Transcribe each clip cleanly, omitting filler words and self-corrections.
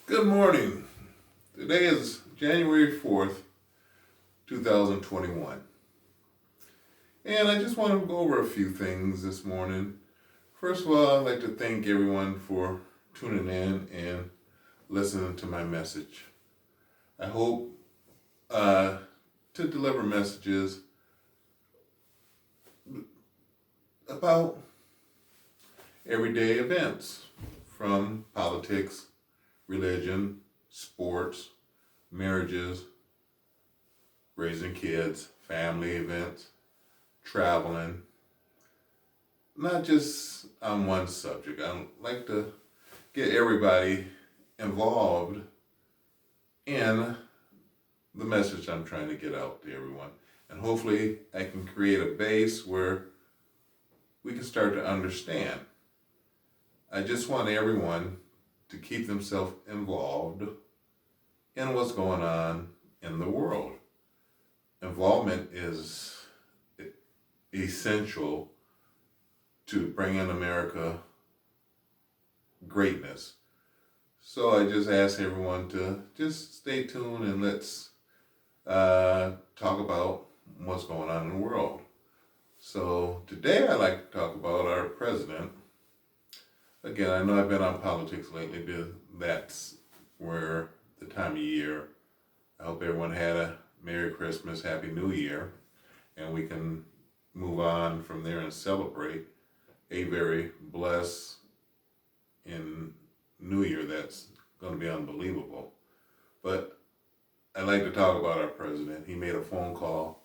Good morning. Today is January 4th, 2021. And I just want to go over a few things this morning. First of all, I'd like to thank everyone for tuning in and listening to my message. I hope to deliver messages about everyday events from politics, religion, sports, marriages, raising kids, family events, traveling, not just on one subject. I like to get everybody involved in the message I'm trying to get out to everyone. And hopefully I can create a base where we can start to understand. I just want everyone to keep themselves involved in what's going on in the world. Involvement is essential to bring in America greatness. So I just ask everyone to just stay tuned and let's talk about what's going on in the world. So today I'd like to talk about our president. Again, I know I've been on politics lately, but that's where the time of year. I hope everyone had a Merry Christmas, Happy New Year, and we can move on from there and celebrate a very blessed in New Year that's going to be unbelievable. But I'd like to talk about our president. He made a phone call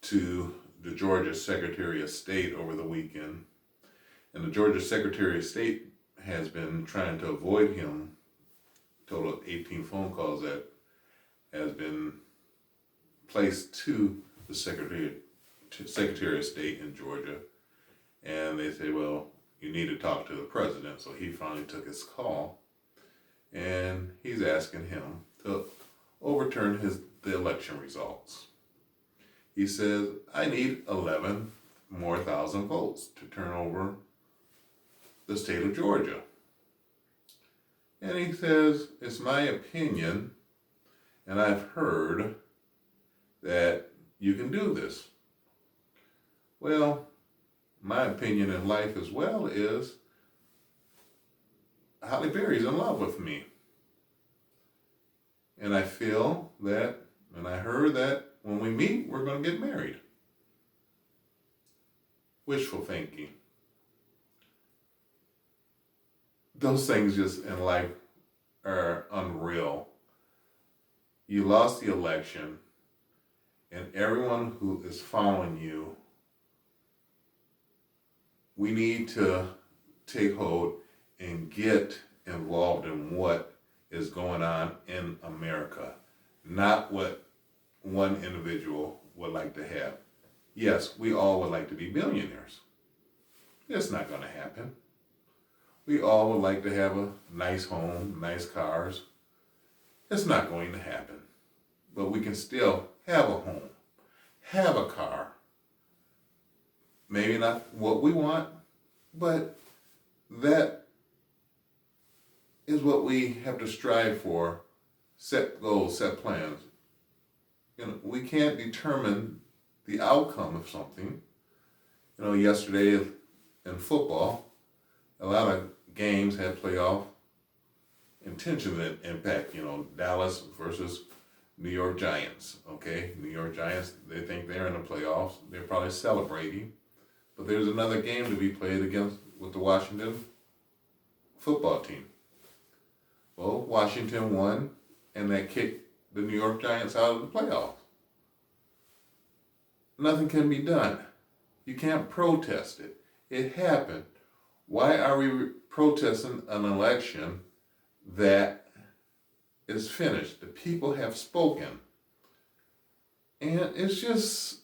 to the Georgia Secretary of State over the weekend. And the Georgia Secretary of State has been trying to avoid him. Total of 18 phone calls that has been placed to the Secretary of State in Georgia. And they say, well, you need to talk to the president. So he finally took his call. And he's asking him to overturn the election results. He says, I need 11 more thousand votes to turn over the state of Georgia. And he says, it's my opinion, and I've heard that you can do this. Well, my opinion in life as well is Halle Berry's in love with me. And I feel that, and I heard that when we meet, we're going to get married. Wishful thinking. Those things just in life are unreal. You lost the election, and everyone who is following you, we need to take hold and get involved in what is going on in America, not what one individual would like to have. Yes, we all would like to be billionaires. It's not going to happen. We all would like to have a nice home, nice cars. It's not going to happen. But we can still have a home, have a car. Maybe not what we want, but that is what we have to strive for. Set goals, set plans. We can't determine the outcome of something. Yesterday in football, a lot of games had playoff intention impact. Dallas versus New York Giants. Okay, New York Giants, they think they're in the playoffs. They're probably celebrating. But there's another game to be played with the Washington football team. Well, Washington won, and that kicked the New York Giants out of the playoffs. Nothing can be done. You can't protest it. It happened. Why are we protesting an election that is finished? The people have spoken. And it's just,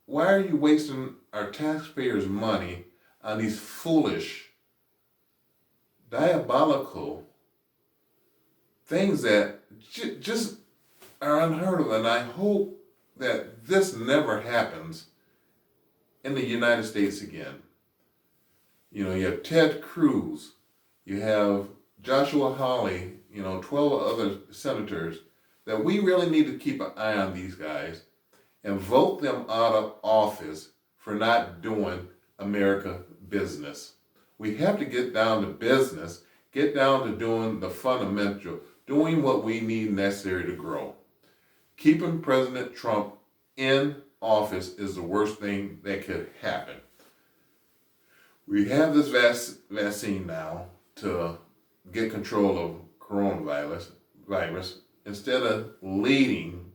why are you wasting our taxpayers' money on these foolish, diabolical things that just are unheard of? And I hope that this never happens in the United States again. You have Ted Cruz, you have Joshua Hawley, 12 other senators, that we really need to keep an eye on these guys and vote them out of office for not doing America business. We have to get down to business, get down to doing the fundamental, doing what we need necessary to grow. Keeping President Trump in office is the worst thing that could happen. We have this vaccine now to get control of coronavirus. Instead of leading,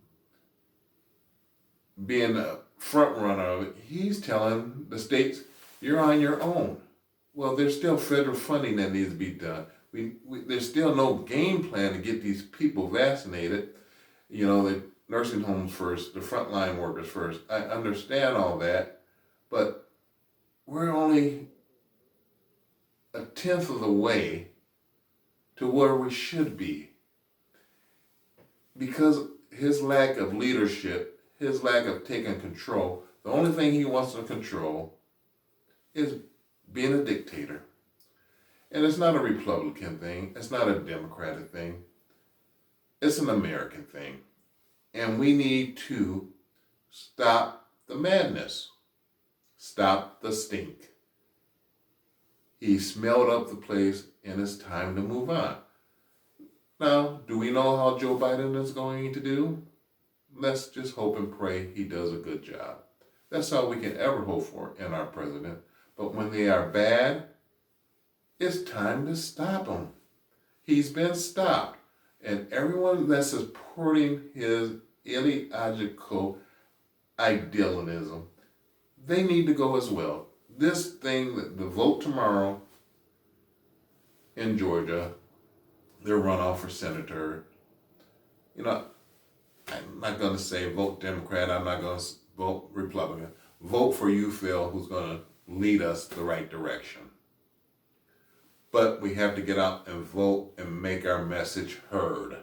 being a front runner of it, he's telling the states, you're on your own. Well, there's still federal funding that needs to be done. There's still no game plan to get these people vaccinated. The nursing homes first, the frontline workers first. I understand all that, but we're only a tenth of the way to where we should be. Because his lack of leadership, his lack of taking control, the only thing he wants to control is being a dictator. And it's not a Republican thing. It's not a Democratic thing. It's an American thing. And we need to stop the madness. Stop the stink. He smelled up the place and it's time to move on. Now, do we know how Joe Biden is going to do? Let's just hope and pray he does a good job. That's all we can ever hope for in our president. But when they are bad, it's time to stop them. He's been stopped. And everyone that's supporting his ideological idealism, they need to go as well. This thing, the vote tomorrow in Georgia, their runoff for senator, I'm not going to say vote Democrat, I'm not going to vote Republican. Vote for you, Phil, who's going to lead us the right direction. But we have to get out and vote and make our message heard.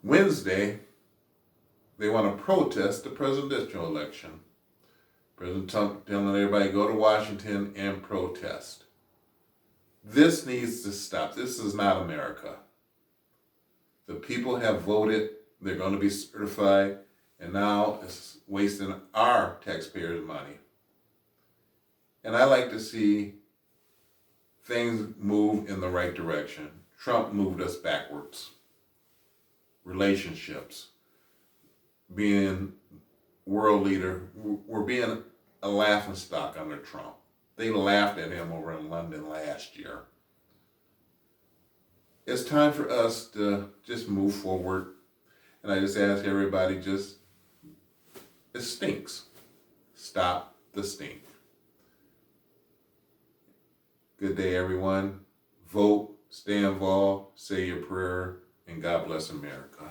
Wednesday, they want to protest the presidential election. President Trump telling everybody go to Washington and protest. This needs to stop. This is not America. The people have voted. They're going to be certified. And now it's wasting our taxpayers' money. And I like to see things move in the right direction. Trump moved us backwards. Relationships. Being world leader. We're being a laughingstock under Trump. They laughed at him over in London last year. It's time for us to just move forward. And I just ask everybody, it stinks. Stop the stink. Good day, everyone. Vote, stay involved, say your prayer, and God bless America.